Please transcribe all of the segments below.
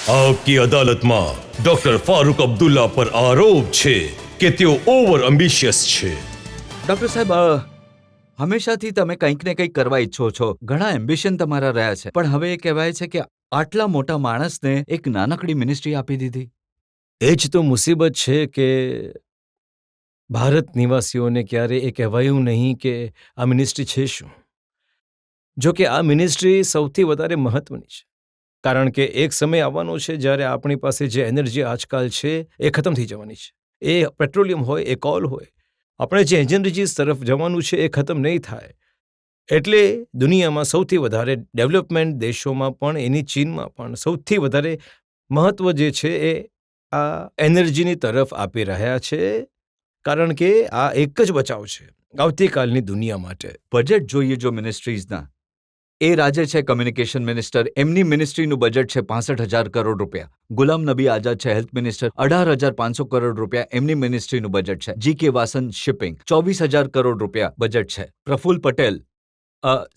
આપકી અદાલતમાં ડોક્ટર ફારૂક અબ્દુલ્લા પર આરોપ છે કે તેઓ ઓવર એમ્બિશિયસ છે. ડોક્ટર સાહેબ, હંમેશાથી તમે કંઈક ને કંઈક કરવા ઈચ્છો છો. ઘણા એમ્બિશન તમારા રહ્યા છે, પણ હવે એ કહેવાય છે કે આટલા મોટા માણસને એક નાનકડી મિનિસ્ટ્રી આપી દીધી. એ જ તો મુસીબત છે કે ભારત નિવાસીઓને ક્યારે એ કહેવાયું નહીં કે આ મિનિસ્ટ્રી છે શું. જો કે આ મિનિસ્ટ્રી સૌથી વધારે મહત્વની છે, કારણ કે એક સમય આવવાનો છે જ્યારે આપણી પાસે જે એનર્જી આજકાલ છે એ ખતમ થઈ જવાની છે. એ પેટ્રોલિયમ હોય, એ કોલ હોય, આપણે જે એનર્જીસ તરફ જવાનું છે એ ખતમ નહીં થાય. એટલે દુનિયામાં સૌથી વધારે ડેવલપમેન્ટ દેશોમાં પણ એની ચીનમાં પણ સૌથી વધારે મહત્વ જે છે એ આ એનર્જીની તરફ આપી રહ્યા છે, કારણ કે આ એક જ બચાવ છે આવતીકાલની દુનિયા માટે. બજેટ જોઈએ જો મિનિસ્ટ્રીઝના. એ રાજે છે કમ્યુનિકેશન મિનિસ્ટર, એમની મિનિસ્ટ્રીનું બજેટ છે 65,000 કરોડ રૂપિયા. ગુલામ નબી આઝાદ છે હેલ્થ મિનિસ્ટર, 18,500 કરોડ રૂપિયા એમની મિનિસ્ટ્રીનું બજેટ છે. જી.કે. વાસન શિપિંગ, 24,000 કરોડ રૂપિયા બજેટ છે. પ્રફુલ્લ પટેલ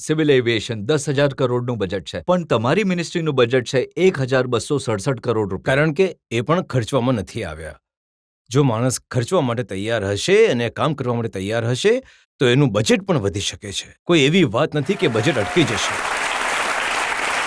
સિવિલ એવિએશન, 10,000 કરોડનું બજેટ છે. પણ તમારી મિનિસ્ટ્રીનું બજેટ છે 1,267 કરોડ રૂપિયા. કારણ કે એ પણ ખર્ચવામાં નથી આવ્યા. જો માણસ ખર્ચવા માટે તૈયાર હશે અને કામ કરવા માટે તૈયાર હશે તો એનું બજેટ પણ વધી શકે છે. કોઈ એવી વાત નથી કે બજેટ અટકી જશે.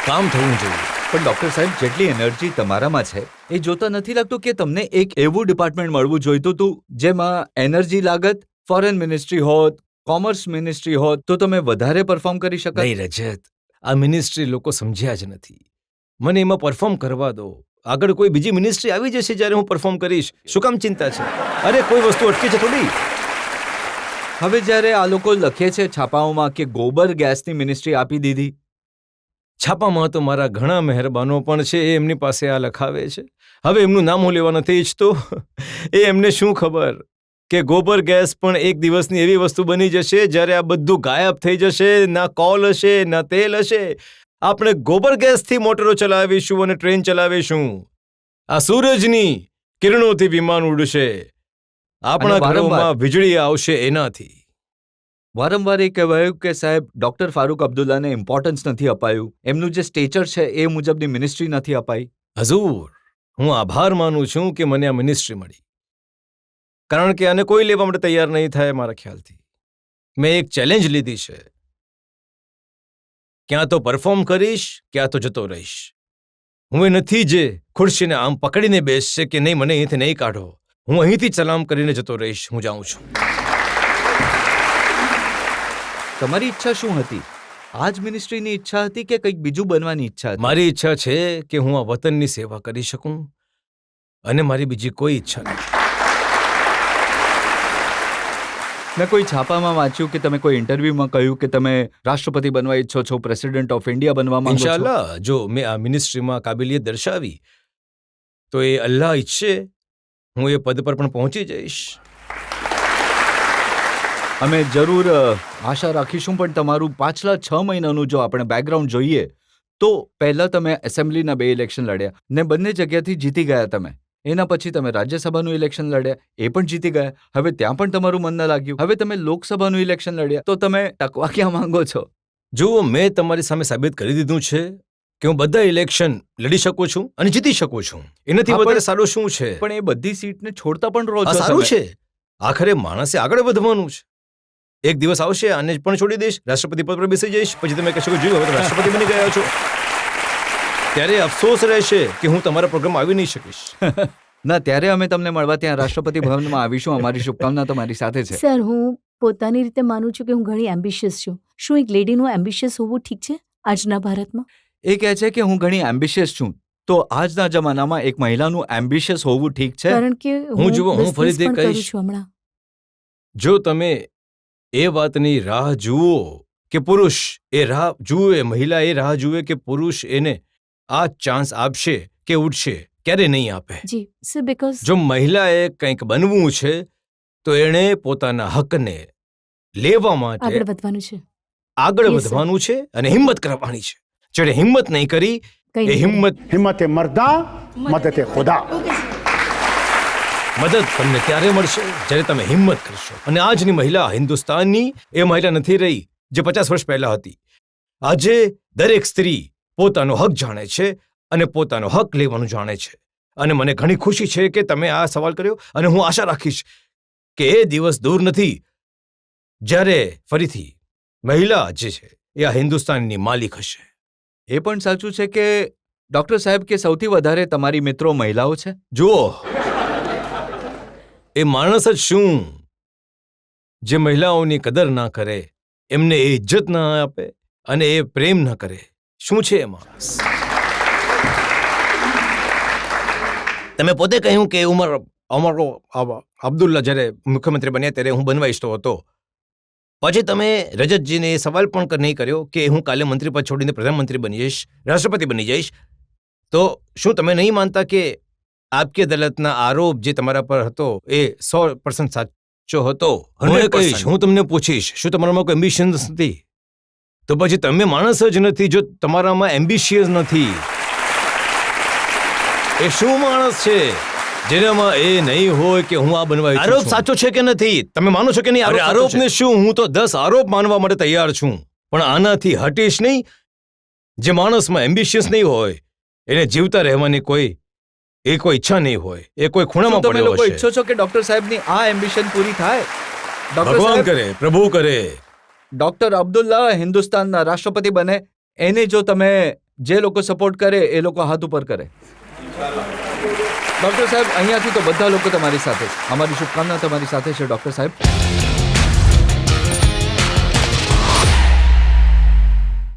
કામ થવું જોઈએ. પણ ડોક્ટર સાહેબ, જેટલી એનર્જી તમારામાં છે એ જોતા નથી લાગતું કે તમને એક એવું ડિપાર્ટમેન્ટ મળવું જોઈતું હતું જેમાં એનર્જી લાગત ફોરેન મિનિસ્ટ્રી હોત, કોમર્સ મિનિસ્ટ્રી હોત, તો તમે વધારે પરફોર્મ કરી શકો. નહીં રજત, આ મિનિસ્ટ્રી લોકો સમજ્યા જ નથી. મને એમાં પરફોર્મ કરવા દો. આગળ કોઈ બીજી મિનિસ્ટ્રી આવી જશે જ્યારે હું પરફોર્મ કરીશ. શું કામ ચિંતા છે? અરે કોઈ વસ્તુ અટકે છે થોડી. હવે જ્યારે આ લોકો લખે છે છાપાઓમાં કે ગોબર ગેસની મિનિસ્ટ્રી આપી દીધી. છાપામાં તો મારા ઘણા મહેરબાનો પણ છે, એ એમની પાસે આ લખાવે છે. હવે એમનું નામ હું લેવા નથી ઈચ્છતો. એ એમને શું ખબર કે ગોબર ગેસ પણ એક દિવસની એવી વસ્તુ બની જશે જ્યારે આ બધું ગાયબ થઈ જશે. ના કોલ હશે, ના તેલ હશે. આપણે ગોબર ગેસથી મોટરો ચલાવીશું અને ટ્રેન ચલાવીશું. આ સૂરજની કિરણોથી વિમાન ઉડશે. આપણા ઘરોમાં વીજળી આવશે એનાથી. વારંવાર એ કહેવાયું કે સાહેબ ડોક્ટર ફારૂક અબ્દુલ્લાને ઇમ્પોર્ટન્સ નથી અપાયું, એમનું જે સ્ટેચર છે એ મુજબની મિનિસ્ટ્રી નથી અપાઈ. હજૂર, હું આભાર માનું છું કે મને આ મિનિસ્ટ્રી મળી, કારણ કે આને કોઈ લેવા માટે તૈયાર નહીં થાય. મારા ખ્યાલથી મેં એક ચેલેન્જ લીધી છે. ક્યાં તો પરફોર્મ કરીશ, ક્યાં તો જતો રહીશ. હું એ નથી જે ખુરશીને આમ પકડીને બેસશે કે નહીં મને અહીંથી નહીં કાઢો. હું અહીંથી સલામ કરીને જતો રહીશ. હું જાઉં છું. તમારી ઈચ્છા શું હતી? આ જ મિનિસ્ટ્રીની ઈચ્છા હતી કે કંઈક બીજું બનવાની ઈચ્છા હતી? મારી ઈચ્છા છે કે હું આ વતનની સેવા કરી શકું, અને મારી બીજી કોઈ ઈચ્છા નથી. મેં કોઈ છાપામાં વાંચ્યું કે તમે કોઈ ઇન્ટરવ્યુમાં કહ્યું કે તમે રાષ્ટ્રપતિ બનવા ઈચ્છો છો, પ્રેસિડેન્ટ ઓફ ઇન્ડિયા બનવા માંગો છો. ઇન્શાઅલ્લાહ, જો મેં આ મિનિસ્ટ્રીમાં કાબિલિયત દર્શાવી તો એ અલ્લાહ ઈચ્છે હું એ પદ પર પણ પહોંચી જઈશ. અમે જરૂર આશા રાખીશું. પણ તમારું પાછલા 6 મહિનાનું જો આપણે બેકગ્રાઉન્ડ જોઈએ તો પહેલા તમે એસેમ્બલીના 2 ઇલેક્શન લડ્યા ને બંને જગ્યાથી જીતી ગયા તમે. એના પછી તમે રાજ્યસભાનું ઇલેક્શન લડ્યા, એ પણ જીતી ગયા. હવે ત્યાં પણ તમારું મન ન લાગ્યું. હવે તમે લોકસભાનું ઇલેક્શન લડ્યા, તો તમે ટકવા ક્યાં માંગો છો? જુઓ, મેં તમારી સામે સાબિત કરી દીધું છે કે હું બધા ઇલેક્શન લડી શકું છું અને જીતી શકું છું. એનાથી વધારે સારું શું છે? પણ એ બધી સીટને છોડતા પણ રહો છો. સારું છે. આખરે માણસે આગળ વધવાનું છે. એક દિવસ આવશે આને પણ છોડી દઈશ, રાષ્ટ્રપતિ પદ પર બેસી જઈશ, પછી તમે કહેશો કે જોયું હવે તો રાષ્ટ્રપતિ બની ગયા છો. ત્યારે અફસોસ રહેશે કે હું તમારા પ્રોગ્રામ આવી નહીં શકીશ. ના, ત્યારે અમે તમને મળવા ત્યાં રાષ્ટ્રપતિ ભવનમાં આવીશું. અમારી શુભકામના તમારી સાથે છે. સર, હું પોતાની રીતે માનું છું કે હું ઘણી એમ્બિશિયસ છું. શું એક લેડીનું એમ્બિશિયસ હોવું ઠીક છે આજના ભારતમાં? એ કહે છે કે હું ઘણી એમ્બિશિયસ છું, તો આજના જમાનામાં એક મહિલાનું એમ્બિશિયસ હોવું ઠીક છે? કારણ કે હું ફરીથી કહીશ, જો તમે એ વાતની રાહ જુઓ કે પુરુષ એ રાહ જુએ, મહિલા એ રાહ જુએ કે પુરુષ એને આ ચાન્સ આપશે કે ઉઠશે, ક્યારે નહીં આપે. જી સર, બીકોઝ જો મહિલાએ કંઈક બનવું છે તો એણે પોતાના હકને લેવા માટે આગળ વધવાનું છે, વધવાનું છે અને હિંમત કરવાની છે. જેણે હિંમત નહીં કરી એ હિમ્મતે મર્દા મદદે ખુદા. મદદ તમને ત્યારે મળશે જ્યારે તમે હિંમત કરશો. અને આજની મહિલા હિન્દુસ્તાનની એ મહિલા નથી રહી જે 50 વર્ષ પહેલા હતી. આજે દરેક સ્ત્રી પોતાનો હક જાણે છે અને પોતાનો હક લેવાનું જાણે છે. અને મને ઘણી ખુશી છે કે તમે આ સવાલ કર્યો, અને હું આશા રાખીશ કે એ દિવસ દૂર નથી જ્યારે ફરીથી મહિલા જે છે એ આ હિન્દુસ્તાનની માલિક હશે. એ પણ સાચું છે કે ડોક્ટર સાહેબ કે સૌથી વધારે તમારી મિત્રો મહિલાઓ છે? જુઓ, એ માણસ જ શું જે મહિલાઓની કદર ના કરે, એમને એ ઇજ્જત ના આપે અને એ પ્રેમ ના કરે? શું છે એ માણસ? તમે પોતે કહ્યું કે અમારો અબ્દુલ્લા જ્યારે મુખ્યમંત્રી બન્યા ત્યારે હું બનવા ઈચ્છતો હતો. પછી તમે રજતજીને એ સવાલ પણ નહીં કર્યો કે હું કાલે મંત્રી પદ છોડીને પ્રધાનમંત્રી બની જઈશ, રાષ્ટ્રપતિ બની જઈશ. તો શું તમે નહીં માનતા કે આપકી અદાલતના આરોપ જે તમારા પર હતો એ 100% સાચો હતો? હું કહીશ, હું તમને પૂછીશ, શું તમારામાં કોઈ એમ્બિશન નથી? તો પછી તમે માણસ જ નથી જો તમારામાં એમ્બિશિયસ નથી. એ શું માણસ છે જેનામાં એ નહીં હોય કે હું આ બનવા ઈચ્છું છું? આરોપ સાચો છે કે નથી તમે માનો છો કે નહીં? આરોપને શું, હું તો 10 આરોપ માનવા માટે તૈયાર છું, પણ આનાથી હટીશ નહીં. જે માણસમાં એમ્બિશિયસ નહીં હોય એને જીવતા રહેવાની કોઈ ઈચ્છા નહીં હોય, એ કોઈ ખૂણામાં તમે પડેલો લોકો હશે. ઈચ્છો છો કે ડોક્ટર સાહેબની આ એમ્બિશન પૂરી થાય? ડોક્ટર ભગવાન સાહેબ, કરે, પ્રભુ કરે. ડોક્ટર અબ્દુલ્લા હિન્દુસ્તાનના રાષ્ટ્રપતિ બને, એને જો તમે જે લોકો સપોર્ટ કરે એ લોકો હાથ ઉપર કરે. ડોક્ટર સાહેબ, અહીંયાથી તો બધા લોકો તમારી સાથે છે. અમારી શુભકામના તમારી સાથે છે ડોક્ટર સાહેબ.